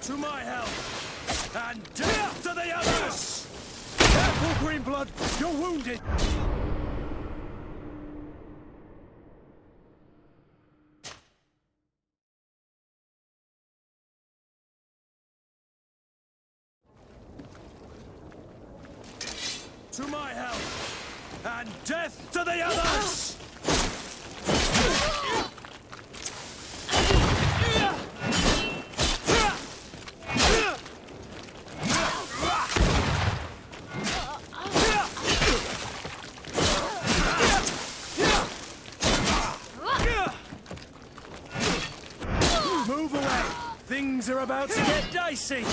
To my help, and death to the others! Careful, Greenblood, you're wounded! To my help, and death to the others! Move away! Things are about to get dicey!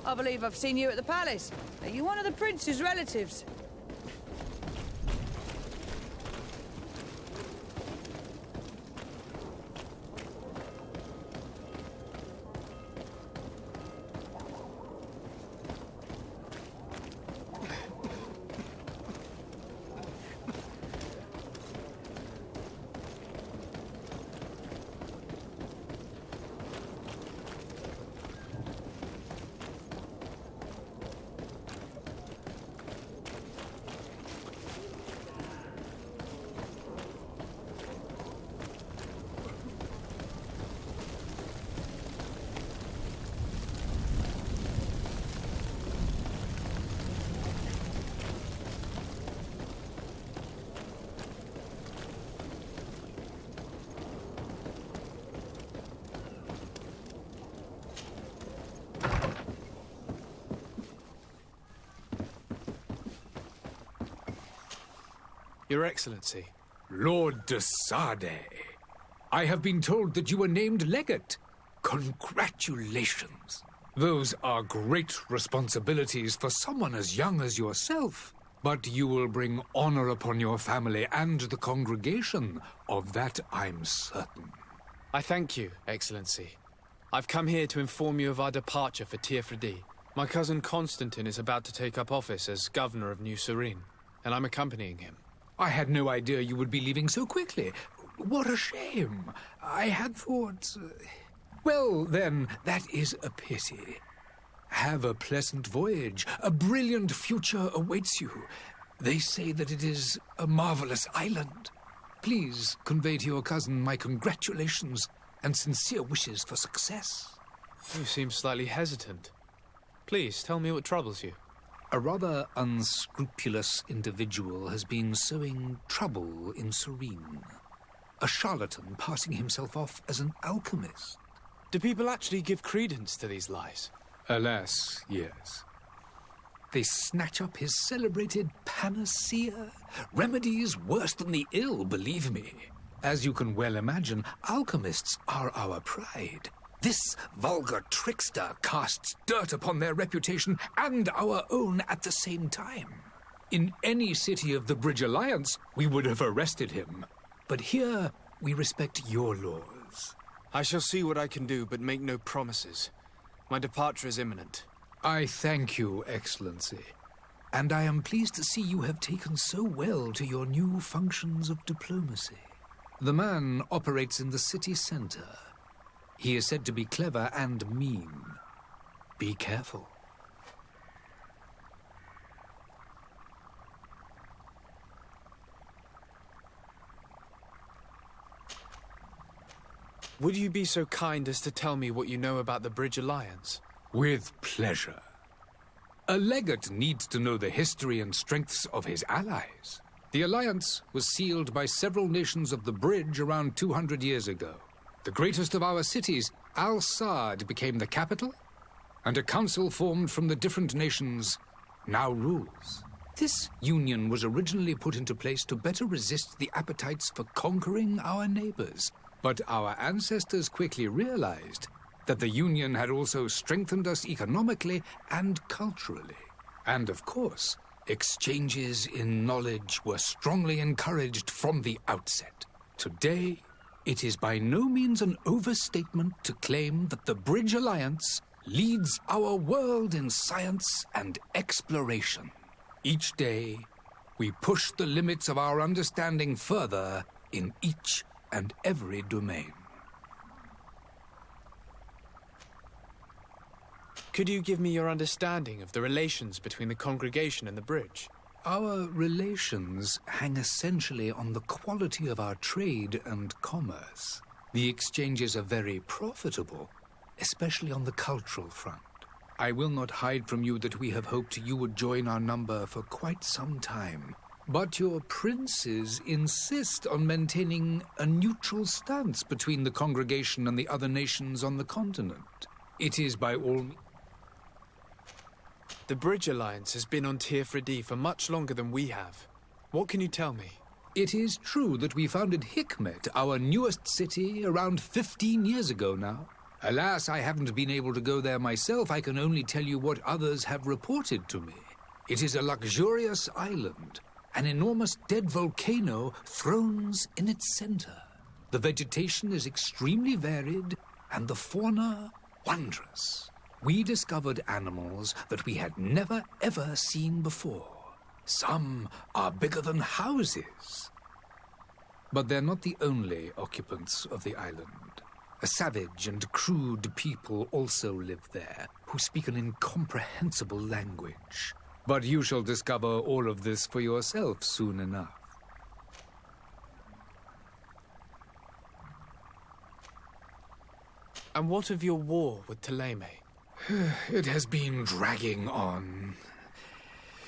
I believe I've seen you at the palace. Are you one of the prince's relatives? Your Excellency. Lord de Sade, I have been told that you were named legate. Congratulations. Those are great responsibilities for someone as young as yourself. But you will bring honor upon your family and the congregation. Of that I'm certain. I thank you, Excellency. I've come here to inform you of our departure for Tirfredi. My cousin Constantine is about to take up office as governor of New Serene, and I'm accompanying him. I had no idea you would be leaving so quickly. What a shame. I had thought... Well, then, that is a pity. Have a pleasant voyage. A brilliant future awaits you. They say that it is a marvelous island. Please convey to your cousin my congratulations and sincere wishes for success. You seem slightly hesitant. Please, tell me what troubles you. A rather unscrupulous individual has been sowing trouble in Serene. A charlatan passing himself off as an alchemist. Do people actually give credence to these lies? Alas, yes. They snatch up his celebrated panacea. Remedies worse than the ill, believe me. As you can well imagine, alchemists are our pride. This vulgar trickster casts dirt upon their reputation and our own at the same time. In any city of the Bridge Alliance, we would have arrested him. But here, we respect your laws. I shall see what I can do, but make no promises. My departure is imminent. I thank you, Excellency. And I am pleased to see you have taken so well to your new functions of diplomacy. The man operates in the city center. He is said to be clever and mean. Be careful. Would you be so kind as to tell me what you know about the Bridge Alliance? With pleasure. A legate needs to know the history and strengths of his allies. The alliance was sealed by several nations of the Bridge around 200 years ago. The greatest of our cities, Al-Saad, became the capital, and a council formed from the different nations now rules. This union was originally put into place to better resist the appetites for conquering our neighbors. But our ancestors quickly realized that the union had also strengthened us economically and culturally. And of course, exchanges in knowledge were strongly encouraged from the outset. Today, it is by no means an overstatement to claim that the Bridge Alliance leads our world in science and exploration. Each day, we push the limits of our understanding further in each and every domain. Could you give me your understanding of the relations between the congregation and the Bridge? Our relations hang essentially on the quality of our trade and commerce. The exchanges are very profitable, especially on the cultural front. I will not hide from you that we have hoped you would join our number for quite some time. But your princes insist on maintaining a neutral stance between the congregation and the other nations on the continent. It is by all means... The Bridge Alliance has been on Tirfredi for much longer than we have. What can you tell me? It is true that we founded Hikmet, our newest city, around 15 years ago now. Alas, I haven't been able to go there myself. I can only tell you what others have reported to me. It is a luxurious island. An enormous dead volcano thrones in its center. The vegetation is extremely varied, and the fauna wondrous. We discovered animals that we had never ever seen before. Some are bigger than houses. But they're not the only occupants of the island. A savage and crude people also live there, who speak an incomprehensible language. But you shall discover all of this for yourself soon enough. And what of your war with Polome? It has been dragging on.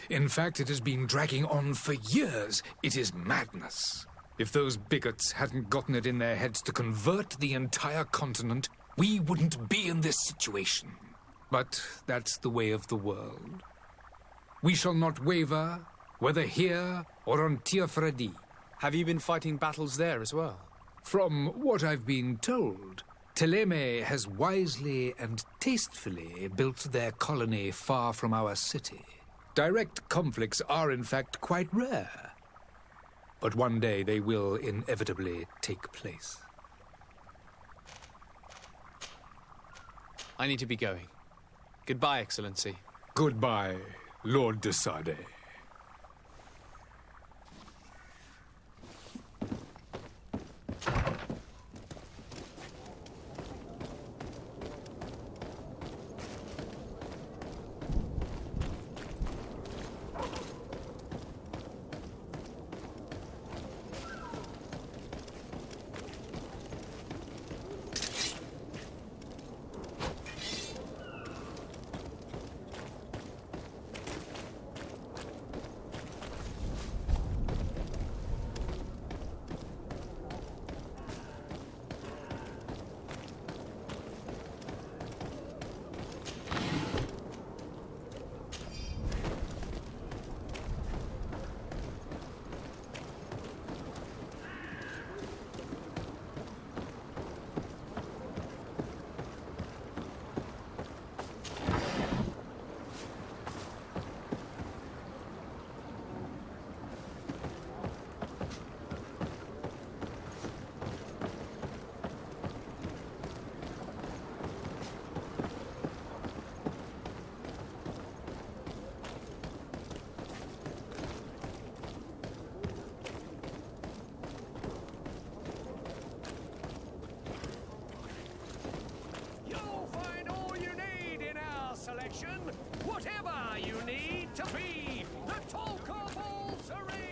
In fact, it has been dragging on for years. It is madness. If those bigots hadn't gotten it in their heads to convert the entire continent, we wouldn't be in this situation. But that's the way of the world. We shall not waver, whether here or on Tiafredi. Have you been fighting battles there as well? From what I've been told, Polome has wisely and tastefully built their colony far from our city. Direct conflicts are, in fact, quite rare. But one day they will inevitably take place. I need to be going. Goodbye, Excellency. Goodbye, Lord de Sade. Whatever you need to be the talk of all serene.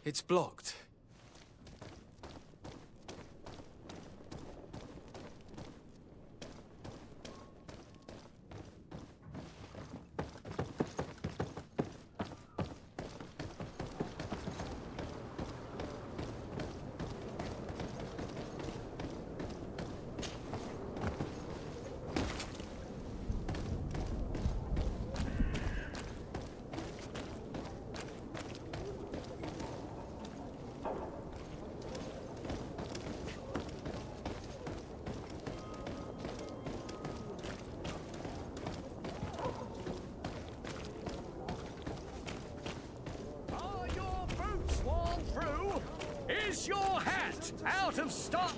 It's blocked. Stop!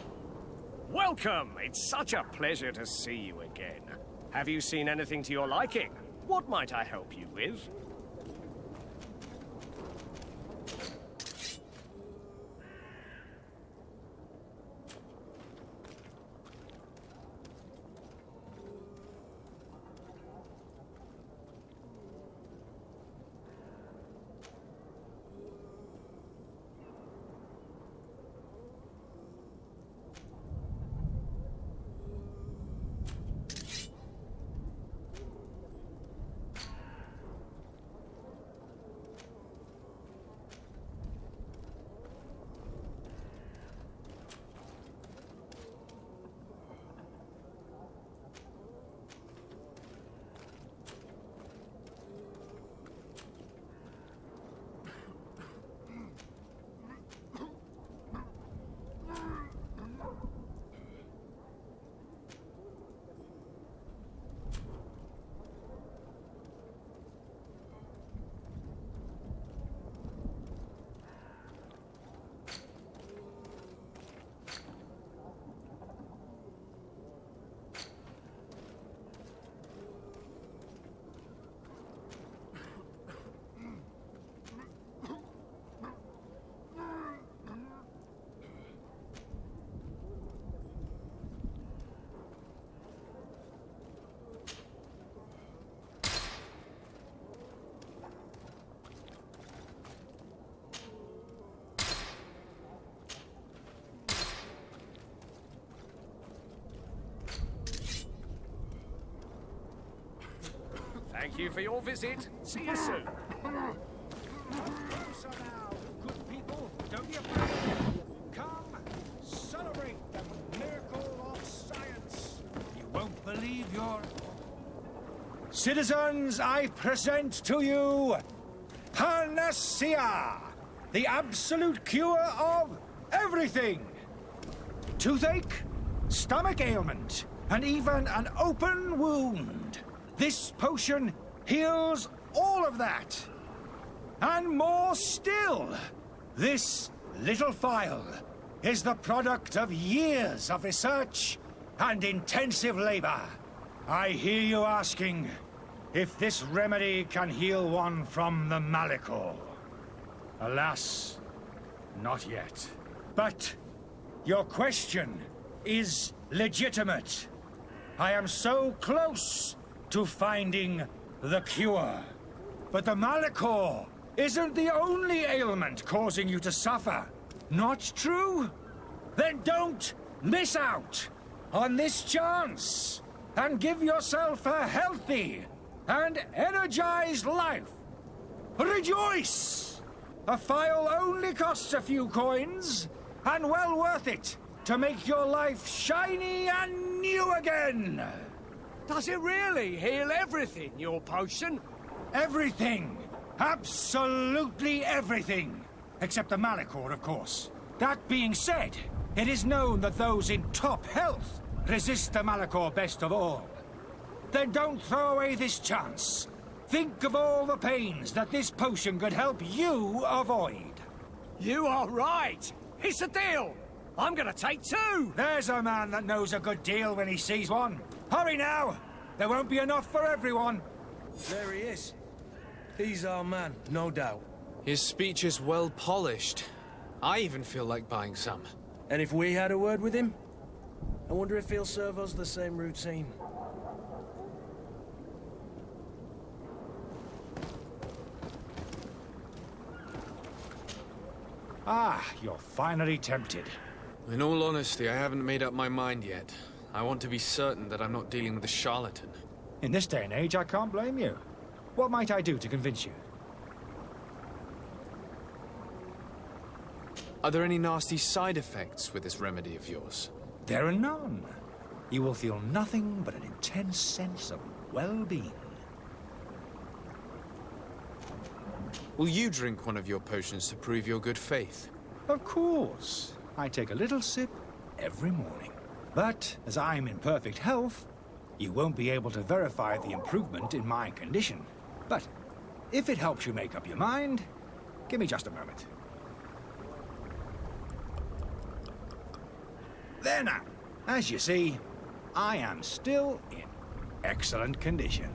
Welcome! It's such a pleasure to see you again. Have you seen anything to your liking? What might I help you with? Thank you for your visit. See you soon. So now, good people, don't be afraid. Come, celebrate the miracle of science. You won't believe your... Citizens, I present to you Panacea, the absolute cure of everything. Toothache, stomach ailment, and even an open wound. This potion heals all of that. And more still. This little phial is the product of years of research and intensive labor. I hear you asking if this remedy can heal one from the Malichor. Alas, not yet. But your question is legitimate. I am so close to finding the cure. But the Malichor isn't the only ailment causing you to suffer. Not true? Then don't miss out on this chance and give yourself a healthy and energized life. Rejoice! A phial only costs a few coins, and well worth it to make your life shiny and new again. Does it really heal everything, your potion? Everything. Absolutely everything. Except the Malichor, of course. That being said, it is known that those in top health resist the Malichor best of all. Then don't throw away this chance. Think of all the pains that this potion could help you avoid. You are right. It's a deal. I'm gonna take two. There's a man that knows a good deal when he sees one. Hurry now. There won't be enough for everyone. There he is. He's our man, no doubt. His speech is well polished. I even feel like buying some. And if we had a word with him, I wonder if he'll serve us the same routine. Ah, you're finally tempted. In all honesty, I haven't made up my mind yet. I want to be certain that I'm not dealing with a charlatan. In this day and age, I can't blame you. What might I do to convince you? Are there any nasty side effects with this remedy of yours? There are none. You will feel nothing but an intense sense of well-being. Will you drink one of your potions to prove your good faith? Of course. I take a little sip every morning. But as I'm in perfect health, you won't be able to verify the improvement in my condition. But if it helps you make up your mind, give me just a moment. There now. As you see, I am still in excellent condition.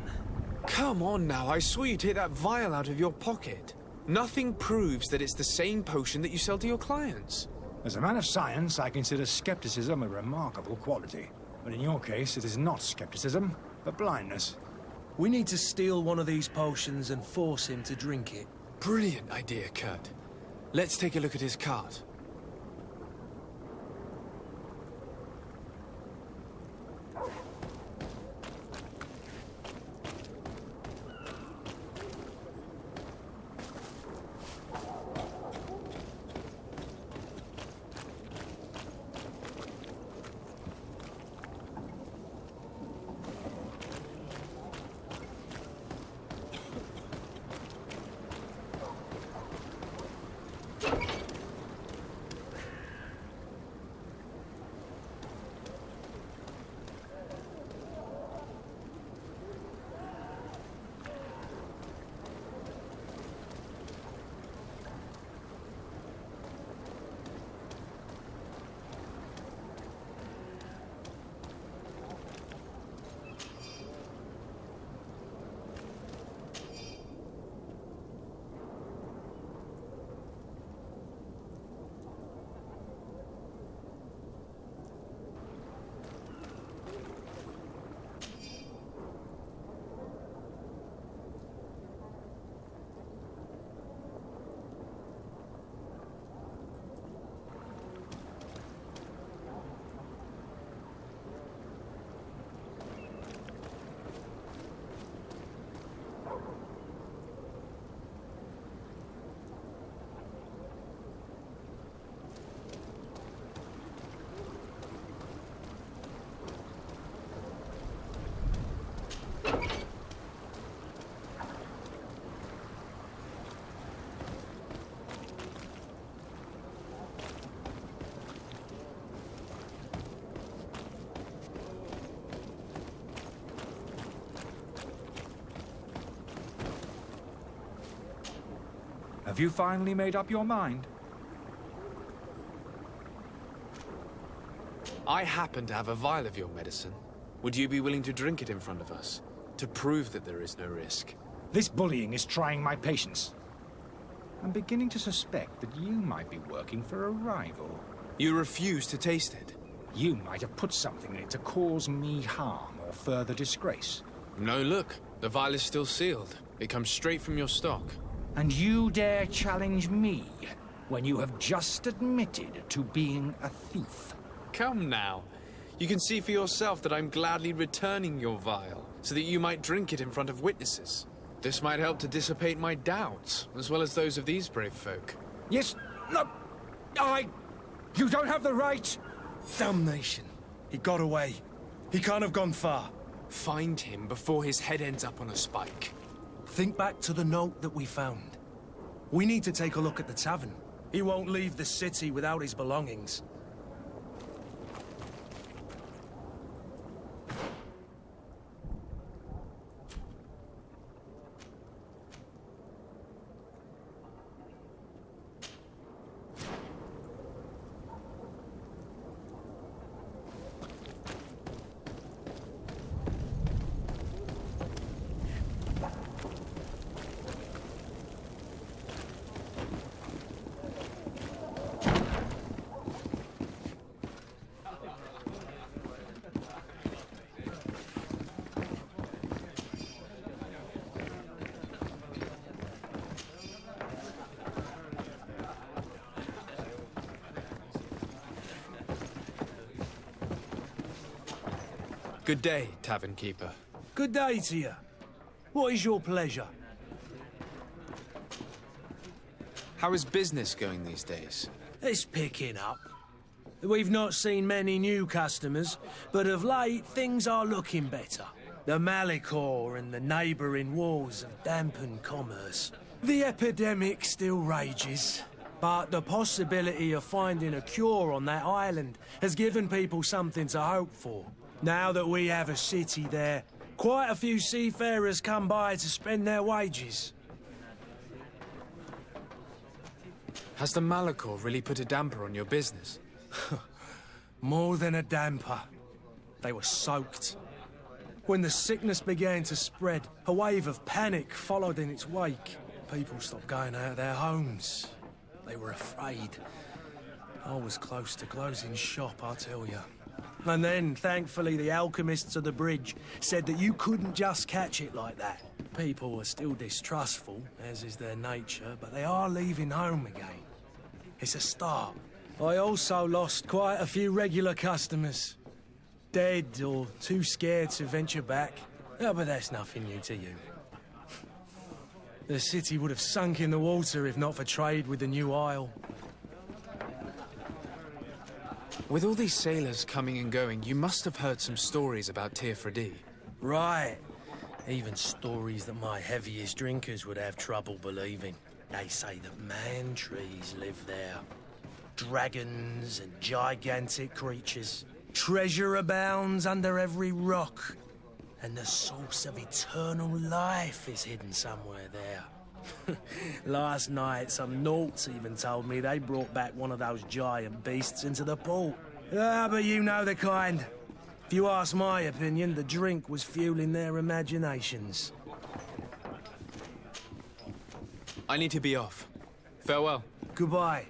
Come on now, I saw you take that vial out of your pocket. Nothing proves that it's the same potion that you sell to your clients. As a man of science, I consider skepticism a remarkable quality. But in your case, it is not skepticism, but blindness. We need to steal one of these potions and force him to drink it. Brilliant idea, Kurt. Let's take a look at his cart. Have you finally made up your mind? I happen to have a vial of your medicine. Would you be willing to drink it in front of us? To prove that there is no risk? This bullying is trying my patience. I'm beginning to suspect that you might be working for a rival. You refuse to taste it? You might have put something in it to cause me harm or further disgrace. No, look. The vial is still sealed. It comes straight from your stock. And you dare challenge me when you have just admitted to being a thief? Come now. You can see for yourself that I'm gladly returning your vial, so that you might drink it in front of witnesses. This might help to dissipate my doubts, as well as those of these brave folk. Yes, no, you don't have the right. Damnation. He got away. He can't have gone far. Find him before his head ends up on a spike. Think back to the note that we found. We need to take a look at the tavern. He won't leave the city without his belongings. Good day, tavern keeper. Good day to you. What is your pleasure? How is business going these days? It's picking up. We've not seen many new customers, but of late things are looking better. The Malicor and the neighbouring wars have dampened commerce. The epidemic still rages, but the possibility of finding a cure on that island has given people something to hope for. Now that we have a city there, quite a few seafarers come by to spend their wages. Has the Malicor really put a damper on your business? More than a damper. They were soaked. When the sickness began to spread, a wave of panic followed in its wake. People stopped going out of their homes. They were afraid. I was close to closing shop, I tell you. And then, thankfully, the alchemists of the bridge said that you couldn't just catch it like that. People are still distrustful, as is their nature, but they are leaving home again. It's a start. I also lost quite a few regular customers. Dead or too scared to venture back. Oh, but that's nothing new to you. The city would have sunk in the water if not for trade with the new isle. With all these sailors coming and going, you must have heard some stories about Teofredi. Right. Even stories that my heaviest drinkers would have trouble believing. They say that man trees live there. Dragons and gigantic creatures. Treasure abounds under every rock. And the source of eternal life is hidden somewhere there. Last night, some Nauts even told me they brought back one of those giant beasts into the port. Ah, but you know the kind. If you ask my opinion, the drink was fueling their imaginations. I need to be off. Farewell. Goodbye.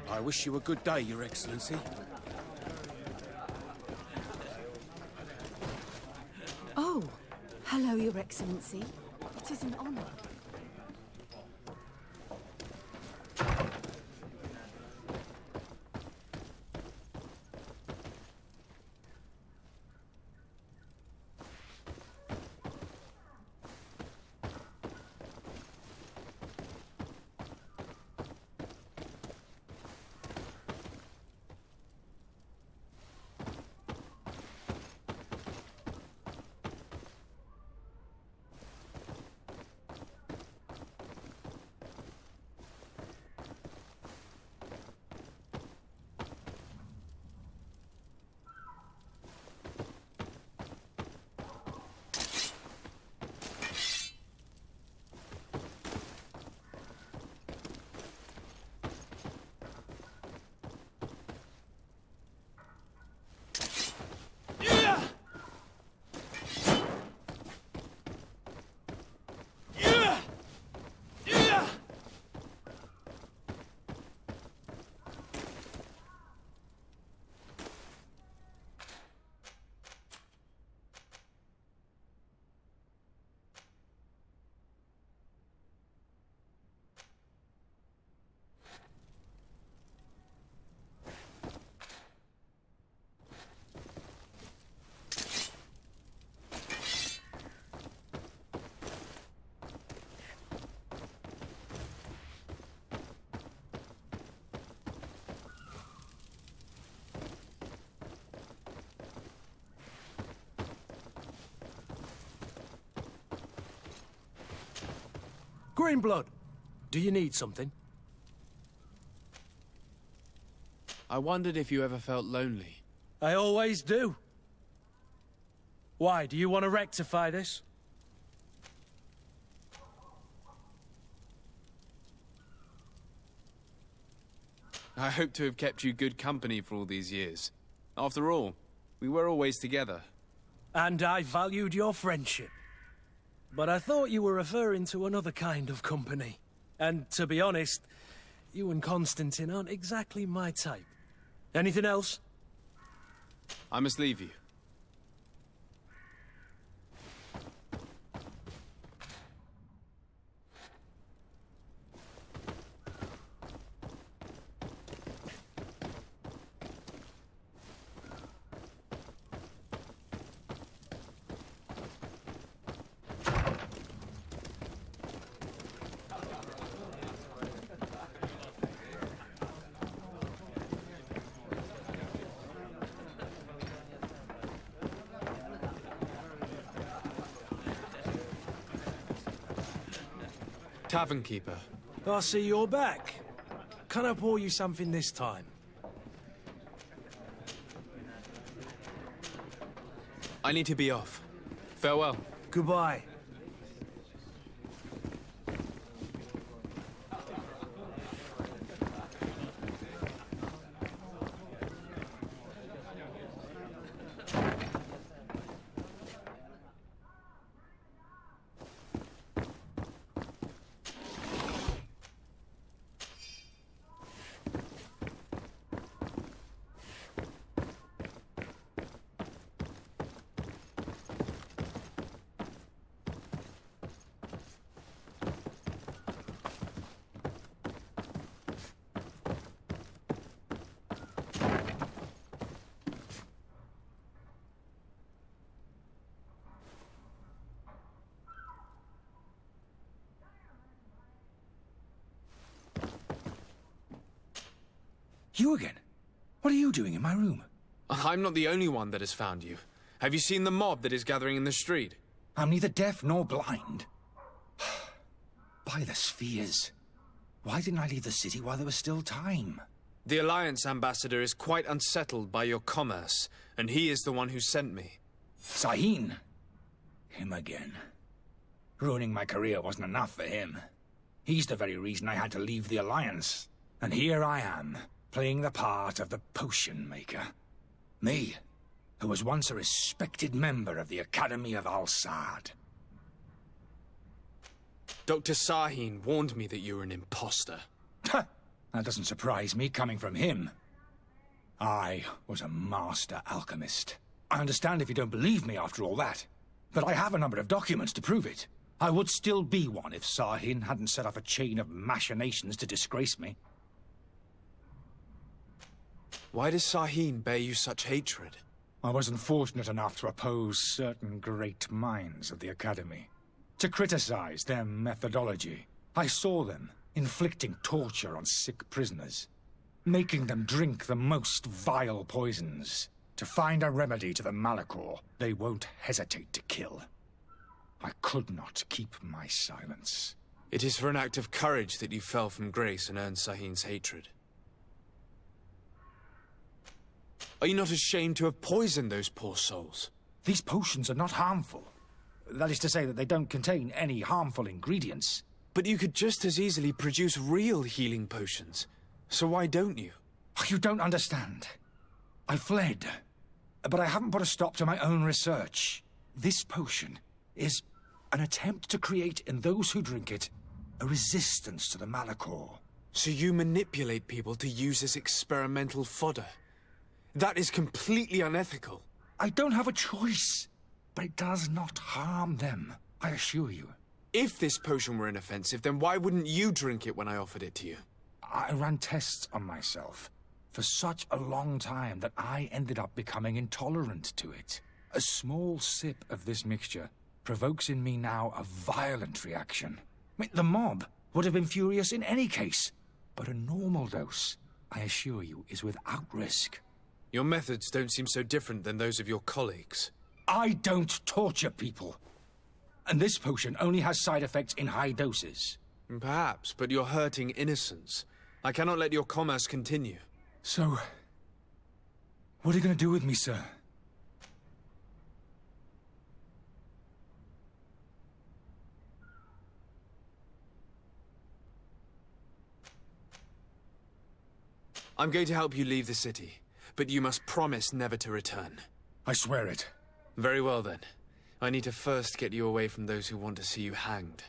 I wish you a good day, Your Excellency. Oh, hello, Your Excellency. It is an honor. Greenblood, do you need something? I wondered if you ever felt lonely. I always do. Why, do you want to rectify this? I hope to have kept you good company for all these years. After all, we were always together. And I valued your friendship. But I thought you were referring to another kind of company. And to be honest, you and Constantine aren't exactly my type. Anything else? I must leave you. Tavern keeper. I see you're back. Can I pour you something this time? I need to be off. Farewell. Goodbye. You again? What are you doing in my room? I'm not the only one that has found you. Have you seen the mob that is gathering in the street? I'm neither deaf nor blind. By the spheres. Why didn't I leave the city while there was still time? The Alliance ambassador is quite unsettled by your commerce, and he is the one who sent me. Sahin. Him again. Ruining my career wasn't enough for him. He's the very reason I had to leave the Alliance. And here I am, playing the part of the potion maker. Me, who was once a respected member of the Academy of Al-Sad. Dr. Sahin warned me that you were an imposter. That doesn't surprise me, coming from him. I was a master alchemist. I understand if you don't believe me after all that, but I have a number of documents to prove it. I would still be one if Sahin hadn't set off a chain of machinations to disgrace me. Why does Sahin bear you such hatred? I wasn't fortunate enough to oppose certain great minds of the Academy. To criticize their methodology. I saw them inflicting torture on sick prisoners. Making them drink the most vile poisons. To find a remedy to the Malachor they won't hesitate to kill. I could not keep my silence. It is for an act of courage that you fell from grace and earned Sahin's hatred. Are you not ashamed to have poisoned those poor souls? These potions are not harmful. That is to say that they don't contain any harmful ingredients. But you could just as easily produce real healing potions. So why don't you? You don't understand. I fled. But I haven't put a stop to my own research. This potion is an attempt to create in those who drink it a resistance to the Malachor. So you manipulate people to use as experimental fodder? That is completely unethical. I don't have a choice, but it does not harm them, I assure you. If this potion were inoffensive, then why wouldn't you drink it when I offered it to you? I ran tests on myself for such a long time that I ended up becoming intolerant to it. A small sip of this mixture provokes in me now a violent reaction. I mean, the mob would have been furious in any case, but a normal dose, I assure you, is without risk. Your methods don't seem so different than those of your colleagues. I don't torture people. And this potion only has side effects in high doses. Perhaps, but you're hurting innocents. I cannot let your commerce continue. So, what are you going to do with me, sir? I'm going to help you leave the city, but you must promise never to return. I swear it. Very well then. I need to first get you away from those who want to see you hanged.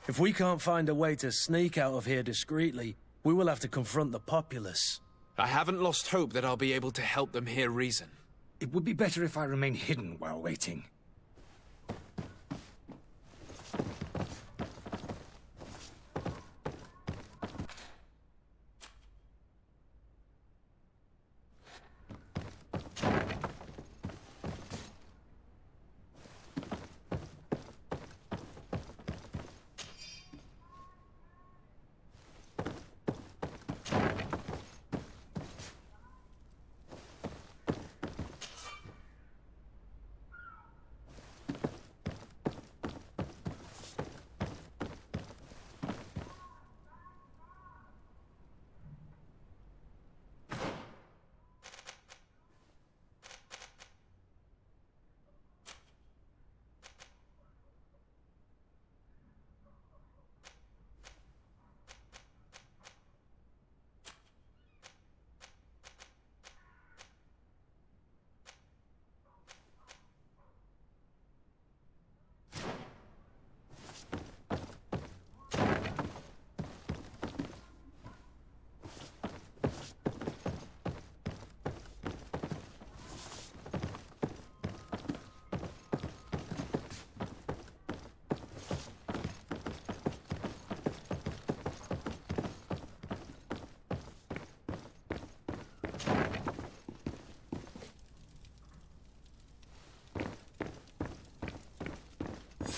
If we can't find a way to sneak out of here discreetly, we will have to confront the populace. I haven't lost hope that I'll be able to help them hear reason. It would be better if I remain hidden while waiting.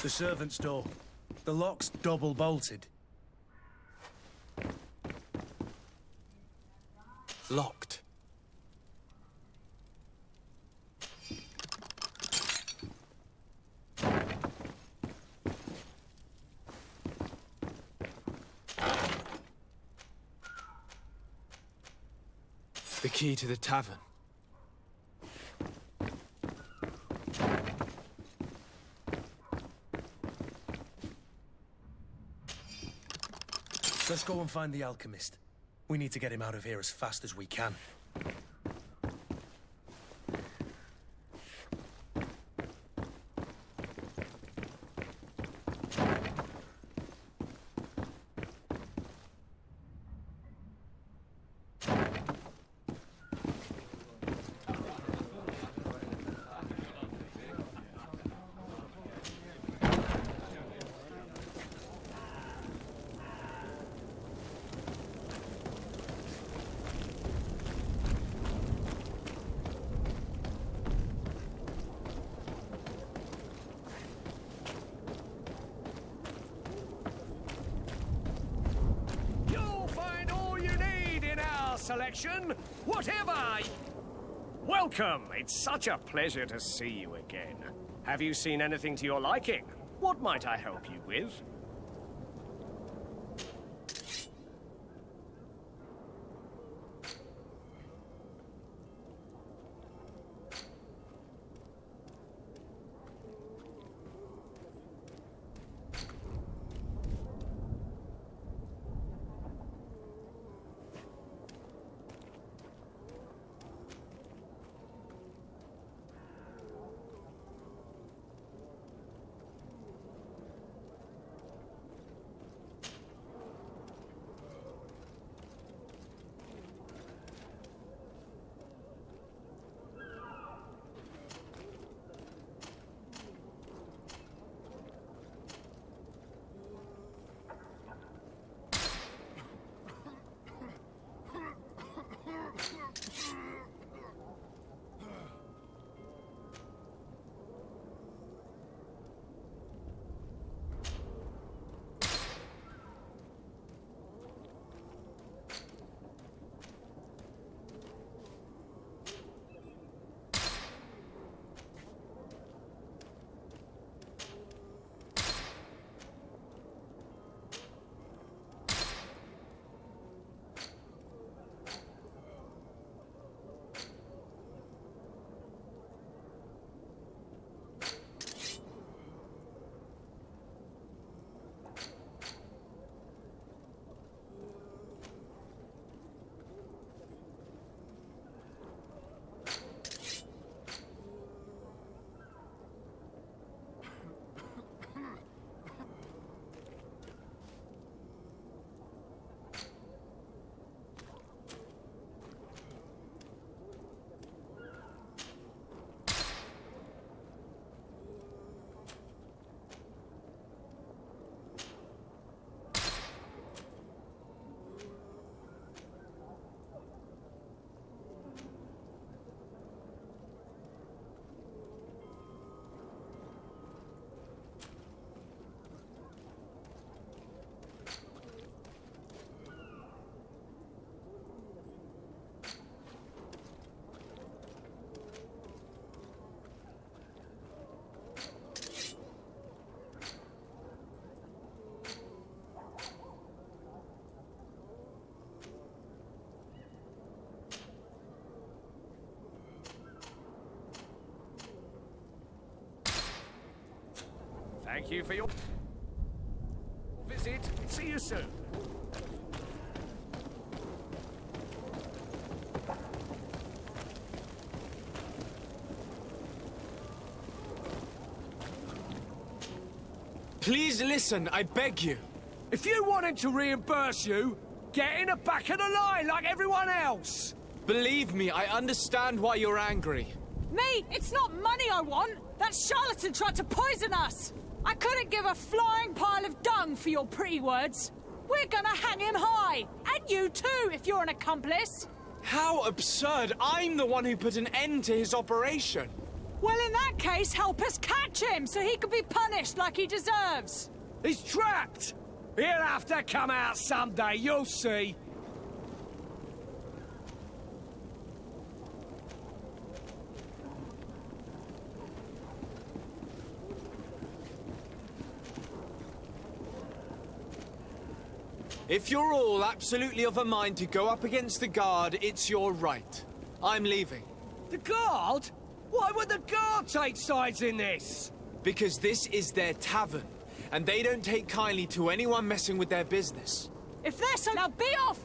The servant's door. The lock's double bolted. Locked. The key to the tavern. Let's go and find the alchemist. We need to get him out of here as fast as we can. Selection, whatever. Welcome. It's such a pleasure to see you again. Have you seen anything to your liking? What might I help you with? Thank you for your visit. See you soon. Please listen, I beg you. If you want him to reimburse you, get in the back of the line like everyone else. Believe me, I understand why you're angry. Me? It's not money I want. That charlatan tried to poison us. I couldn't give a flying pile of dung for your pretty words. We're gonna hang him high. And you too, if you're an accomplice. How absurd! I'm the one who put an end to his operation. Well, in that case, help us catch him so he can be punished like he deserves. He's trapped. He'll have to come out someday, you'll see. If you're all absolutely of a mind to go up against the guard, it's your right. I'm leaving. The guard? Why would the guard take sides in this? Because this is their tavern, and they don't take kindly to anyone messing with their business. If they're so, now be off!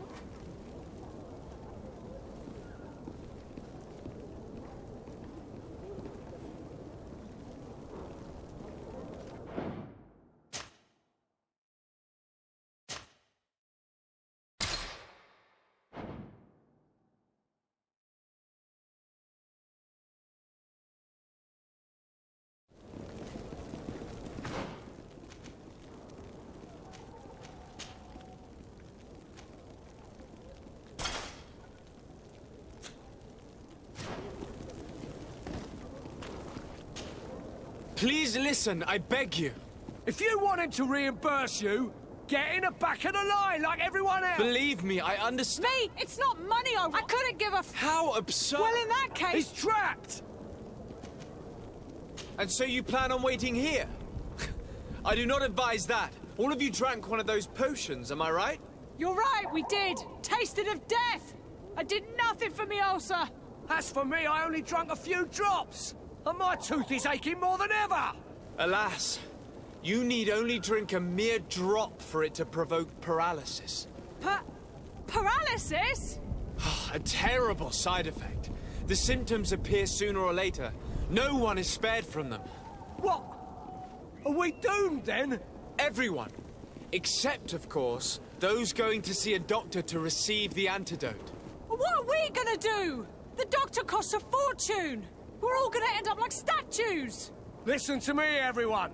Please listen, I beg you. If you want him to reimburse you, get in the back of the line like everyone else. Believe me, I understand. Me? It's not money I want. I couldn't give a How absurd! Well, in that case... He's trapped! And so you plan on waiting here? I do not advise that. All of you drank one of those potions, am I right? You're right, we did. Tasted of death. I did nothing for me ulcer. As for me, I only drank a few drops. And my tooth is aching more than ever! Alas, you need only drink a mere drop for it to provoke paralysis. Paralysis? A terrible side effect. The symptoms appear sooner or later. No one is spared from them. What? Are we doomed then? Everyone. Except, of course, those going to see a doctor to receive the antidote. What are we gonna do? The doctor costs a fortune. We're all gonna end up like statues! Listen to me, everyone.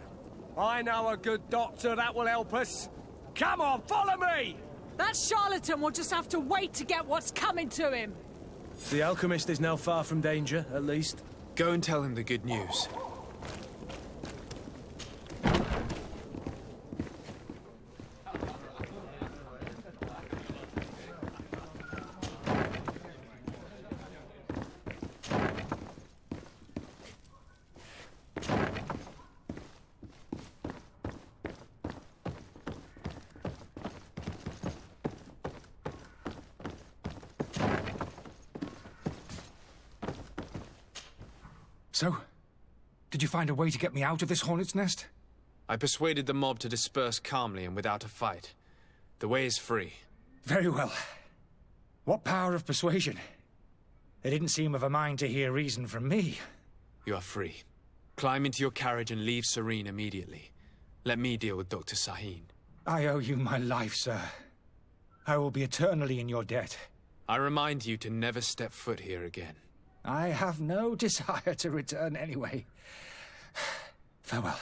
I know a good doctor that will help us. Come on, follow me! That charlatan will just have to wait to get what's coming to him. The alchemist is now far from danger, at least. Go and tell him the good news. So, did you find a way to get me out of this hornet's nest? I persuaded the mob to disperse calmly and without a fight. The way is free. Very well. What power of persuasion? They didn't seem of a mind to hear reason from me. You are free. Climb into your carriage and leave Serene immediately. Let me deal with Dr. Sahin. I owe you my life, sir. I will be eternally in your debt. I remind you to never step foot here again. I have no desire to return anyway. Farewell.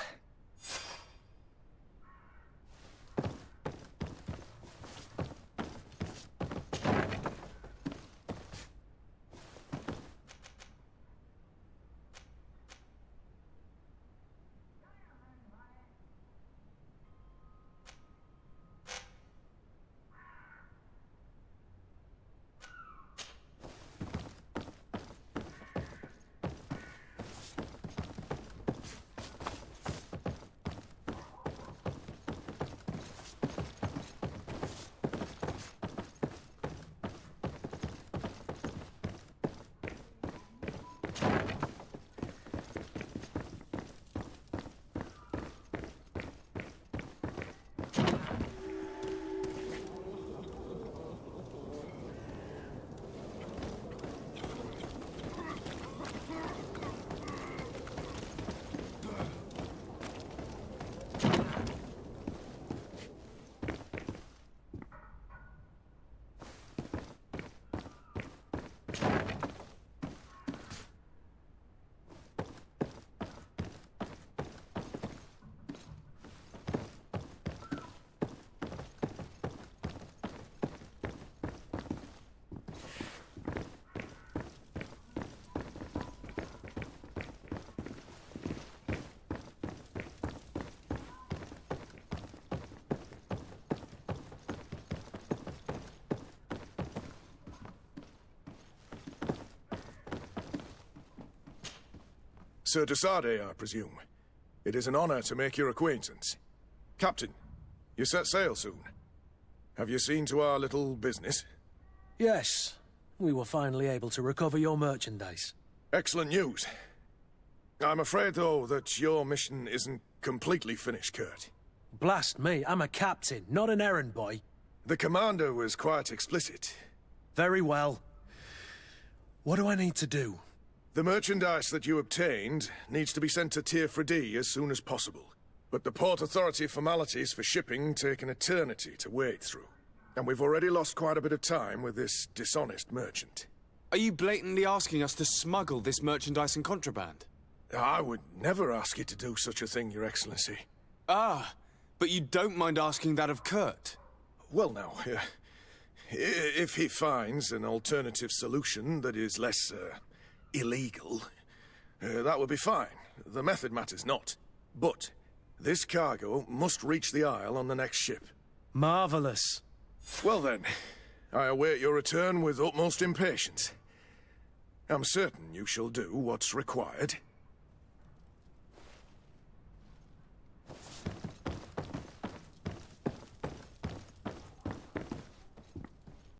Sir Desade, I presume. It is an honor to make your acquaintance. Captain, you set sail soon. Have you seen to our little business? Yes. We were finally able to recover your merchandise. Excellent news. I'm afraid, though, that your mission isn't completely finished, Kurt. Blast me, I'm a captain, not an errand boy. The commander was quite explicit. Very well. What do I need to do? The merchandise that you obtained needs to be sent to Tier 4D as soon as possible. But the Port Authority formalities for shipping take an eternity to wade through. And we've already lost quite a bit of time with this dishonest merchant. Are you blatantly asking us to smuggle this merchandise and contraband? I would never ask you to do such a thing, Your Excellency. Ah, but you don't mind asking that of Kurt? Well, now, if he finds an alternative solution that is less, illegal, that would be fine. The method matters not. But this cargo must reach the Isle on the next ship. Marvelous. Well then, I await your return with utmost impatience. I'm certain you shall do what's required.